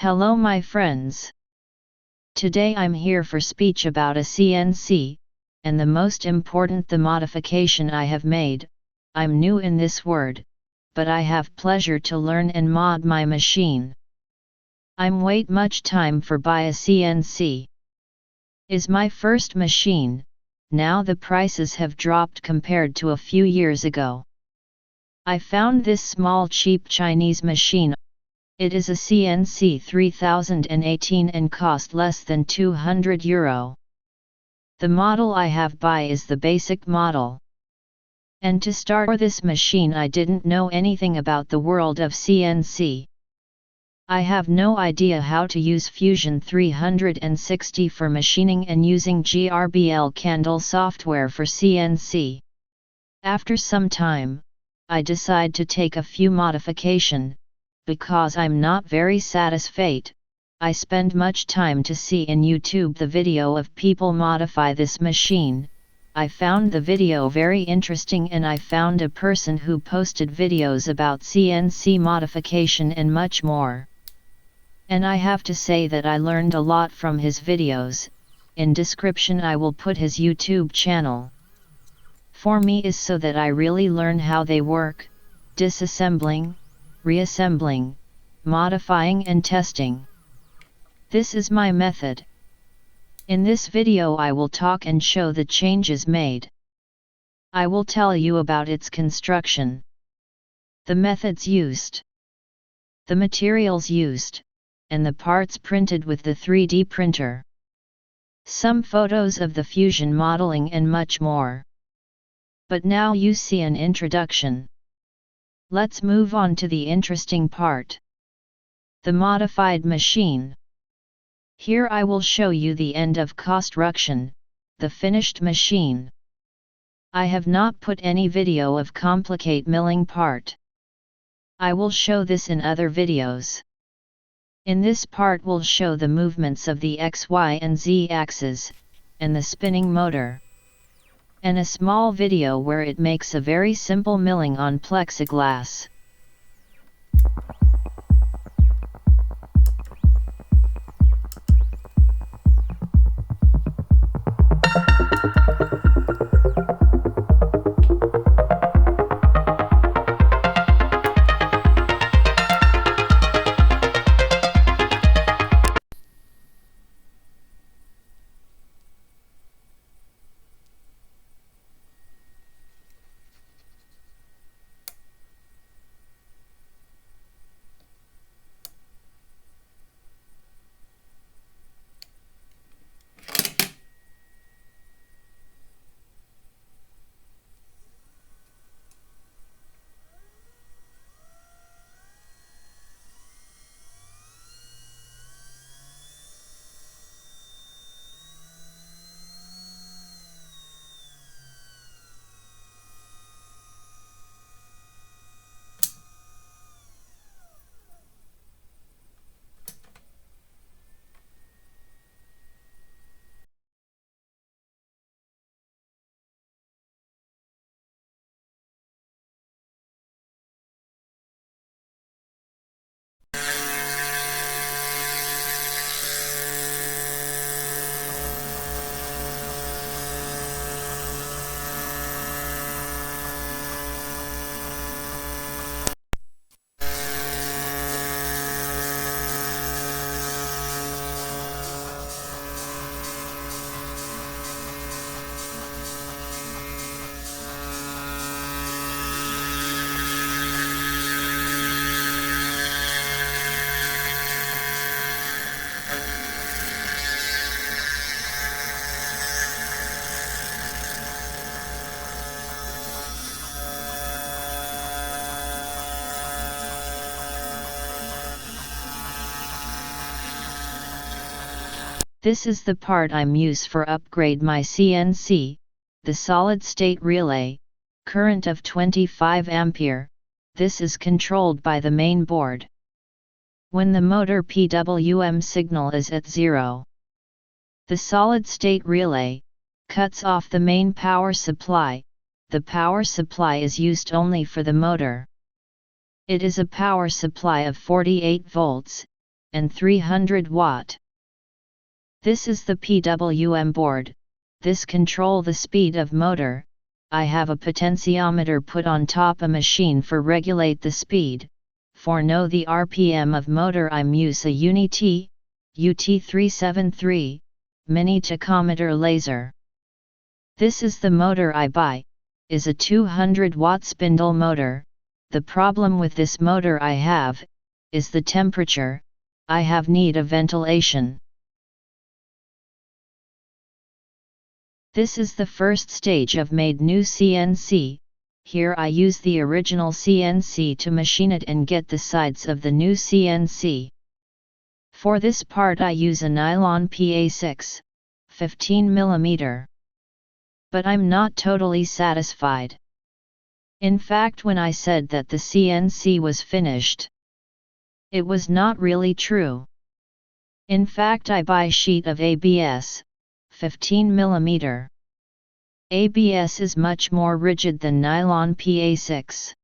Hello my friends. Today I'm here for speech about a CNC, and the most important the modification I have made. I'm new in this word, but I have pleasure to learn and mod my machine. I'm wait much time for buy a CNC. Is my first machine, now the prices have dropped compared to a few years ago. I found this small cheap Chinese machine. It is a CNC 3018 and cost less than €200. The model I have buy is the basic model. And to start this machine I didn't know anything about the world of CNC. I have no idea how to use Fusion 360 for machining and using GRBL Candle software for CNC. After some time, I decide to take a few modification. Because I'm not very satisfied, I spend much time to see in YouTube the video of people modify this machine. I found the video very interesting and I found a person who posted videos about CNC modification and much more. And I have to say that I learned a lot from his videos. In description I will put his YouTube channel. For me is so that I really learn how they work, disassembling, reassembling, modifying and testing. This is my method. In this video I will talk and show the changes made. I will tell you about its construction, the methods used, the materials used, and the parts printed with the 3D printer. Some photos of the Fusion modeling and much more. But now you see an introduction. Let's move on to the interesting part. The modified machine. Here I will show you the end of construction, the finished machine. I have not put any video of complicate milling part. I will show this in other videos. In this part will show the movements of the X, Y and Z axes, and the spinning motor. And a small video where it makes a very simple milling on plexiglass. This is the part I'm use for upgrade my CNC, the solid state relay, current of 25 ampere, this is controlled by the main board. When the motor PWM signal is at 0, the solid state relay cuts off the main power supply. The power supply is used only for the motor. It is a power supply of 48 volts, and 300 watt. This is the PWM board. This control the speed of motor. I have a potentiometer put on top a machine for regulate the speed. For know the RPM of motor I'm use a Uni-T, UT373, mini tachometer laser. This is the motor I buy, is a 200 watt spindle motor. The problem with this motor I have, is the temperature. I have need of ventilation. This is the first stage of made new CNC. Here I use the original CNC to machine it and get the sides of the new CNC. For this part I use a nylon PA6, 15 mm. But I'm not totally satisfied. In fact, when I said that the CNC was finished, it was not really true. In fact, I buy sheet of ABS, 15 mm. ABS is much more rigid than nylon PA6.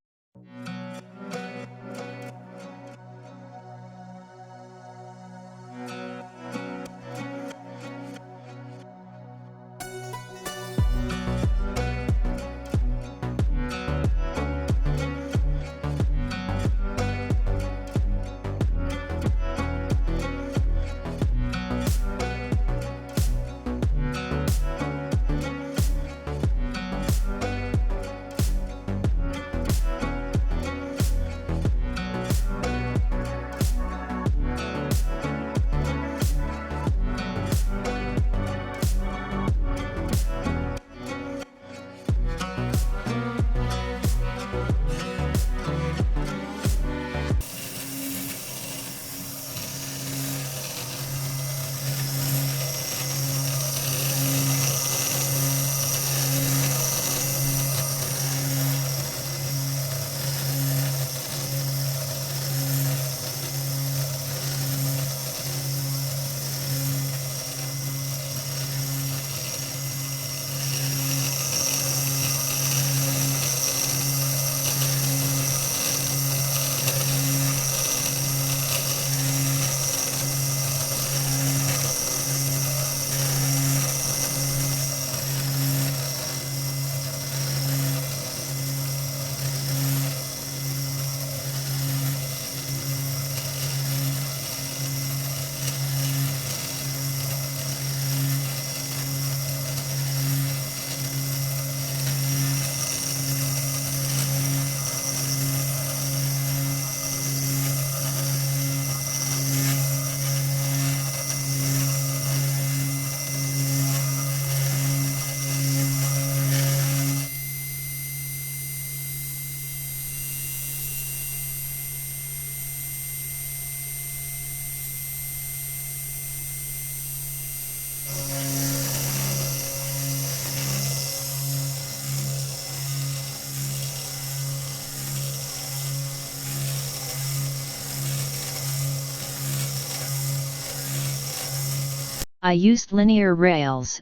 I used linear rails,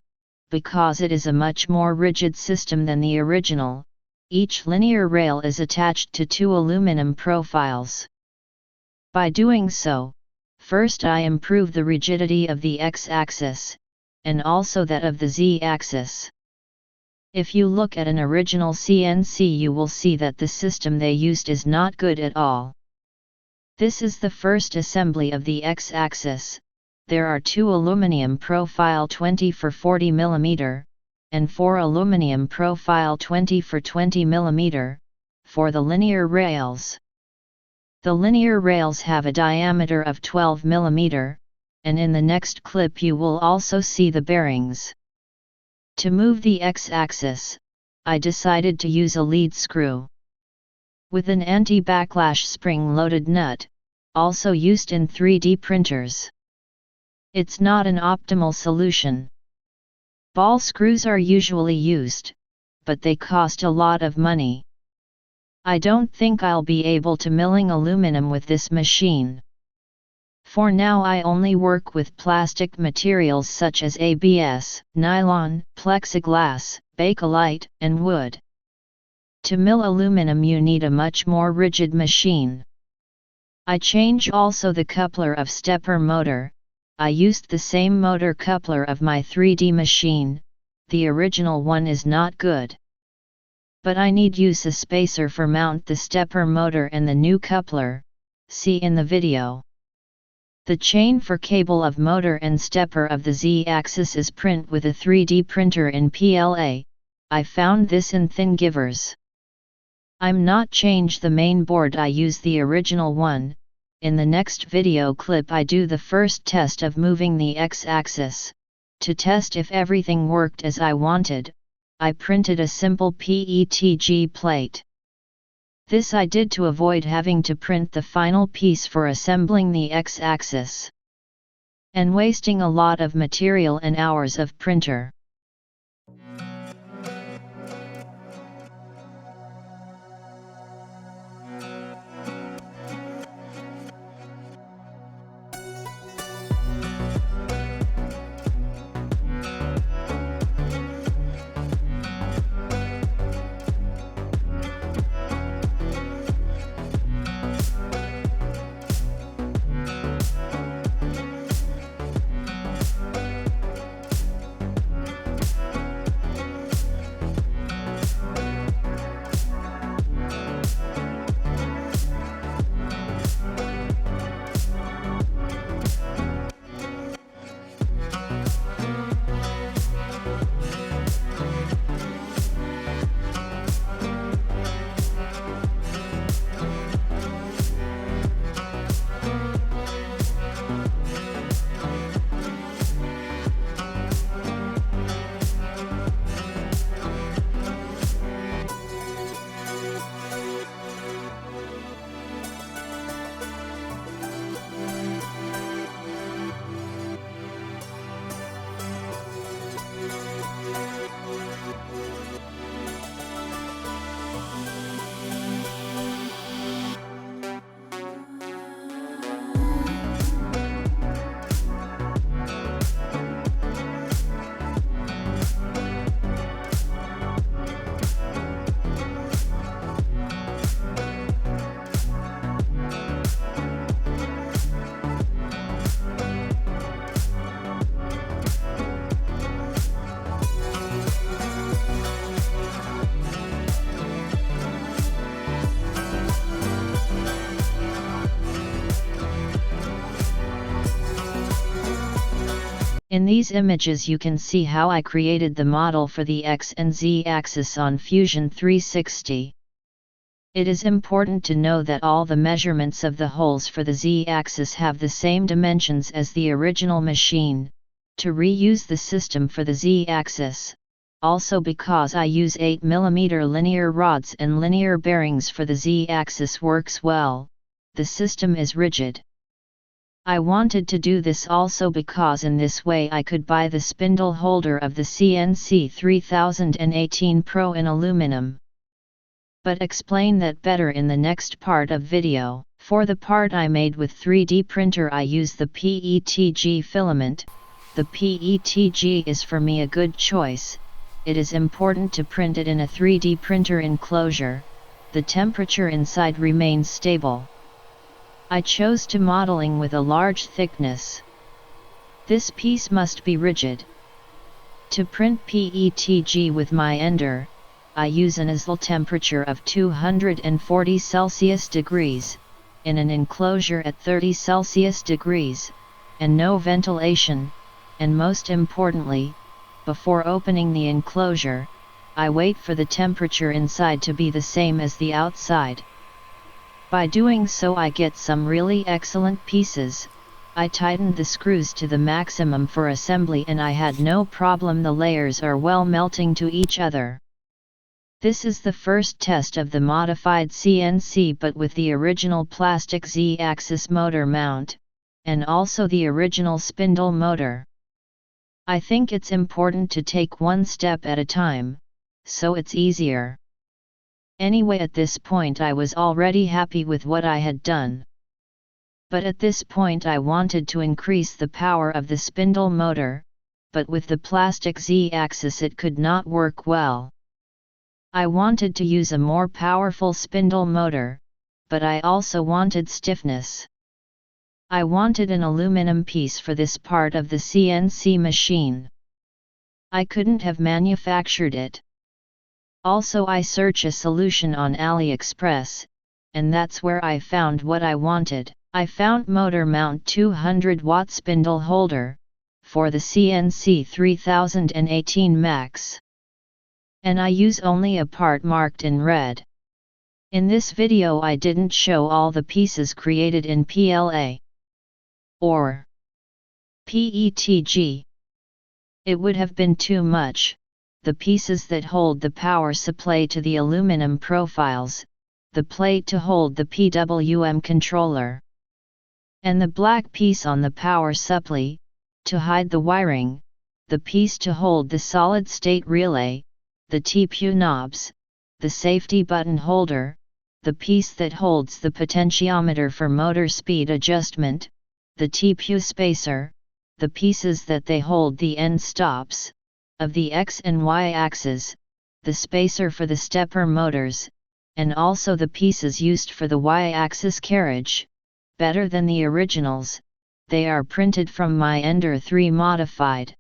because it is a much more rigid system than the original. Each linear rail is attached to 2 aluminum profiles. By doing so, first I improve the rigidity of the x-axis, and also that of the z-axis. If you look at an original CNC, you will see that the system they used is not good at all. This is the first assembly of the x-axis. There are 2 aluminum profile 20 for 40 mm, and 4 aluminum profile 20 for 20 mm, for the linear rails. The linear rails have a diameter of 12 mm, and in the next clip you will also see the bearings. To move the x-axis, I decided to use a lead screw with an anti-backlash spring-loaded nut, also used in 3D printers. It's not an optimal solution. Ball screws are usually used, but they cost a lot of money. I don't think I'll be able to milling aluminum with this machine. For now I only work with plastic materials such as ABS, nylon, plexiglass, bakelite, and wood. To mill aluminum you need a much more rigid machine. I change also the coupler of stepper motor. I used the same motor coupler of my 3D machine, the original one is not good. But I need use a spacer for mount the stepper motor and the new coupler, see in the video. The chain for cable of motor and stepper of the Z-axis is print with a 3D printer in PLA, I found this in thingivers. I'm not change the main board, I use the original one. In the next video clip I do the first test of moving the X-axis. To test if everything worked as I wanted, I printed a simple PETG plate. This I did to avoid having to print the final piece for assembling the X-axis. And wasting a lot of material and hours of printer. In these images you can see how I created the model for the X and Z axis on Fusion 360. It is important to know that all the measurements of the holes for the Z axis have the same dimensions as the original machine, to reuse the system for the Z axis. Also because I use 8mm linear rods and linear bearings for the Z axis works well, the system is rigid. I wanted to do this also because in this way I could buy the spindle holder of the CNC 3018 Pro in aluminum. But explain that better in the next part of video. For the part I made with 3D printer I use the PETG filament. The PETG is for me a good choice. It is important to print it in a 3D printer enclosure. The temperature inside remains stable. I chose to modeling with a large thickness. This piece must be rigid. To print PETG with my ender, I use an ISL temperature of 240 Celsius degrees, in an enclosure at 30 Celsius degrees, and no ventilation, and most importantly, before opening the enclosure, I wait for the temperature inside to be the same as the outside. By doing so I get some really excellent pieces. I tightened the screws to the maximum for assembly and I had no problem, the layers are well melting to each other. This is the first test of the modified CNC but with the original plastic Z-axis motor mount, and also the original spindle motor. I think it's important to take one step at a time, so it's easier. Anyway, at this point I was already happy with what I had done. But at this point I wanted to increase the power of the spindle motor, but with the plastic Z-axis it could not work well. I wanted to use a more powerful spindle motor, but I also wanted stiffness. I wanted an aluminum piece for this part of the CNC machine. I couldn't have manufactured it. Also I searched a solution on AliExpress, and that's where I found what I wanted. I found motor mount 200 watt spindle holder, for the CNC 3018 Max. And I use only a part marked in red. In this video I didn't show all the pieces created in PLA or PETG. It would have been too much. The pieces that hold the power supply to the aluminum profiles, the plate to hold the PWM controller, and the black piece on the power supply, to hide the wiring, the piece to hold the solid-state relay, the TPU knobs, the safety button holder, the piece that holds the potentiometer for motor speed adjustment, the TPU spacer, the pieces that they hold the end stops of the X and Y axes, the spacer for the stepper motors, and also the pieces used for the Y-axis carriage. Better than the originals, they are printed from my Ender 3 modified.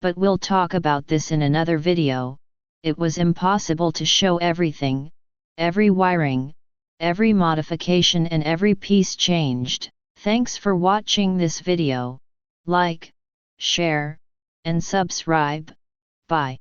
But we'll talk about this in another video. It was impossible to show everything, every wiring, every modification and every piece changed. Thanks for watching this video. Like, share, and subscribe. Bye.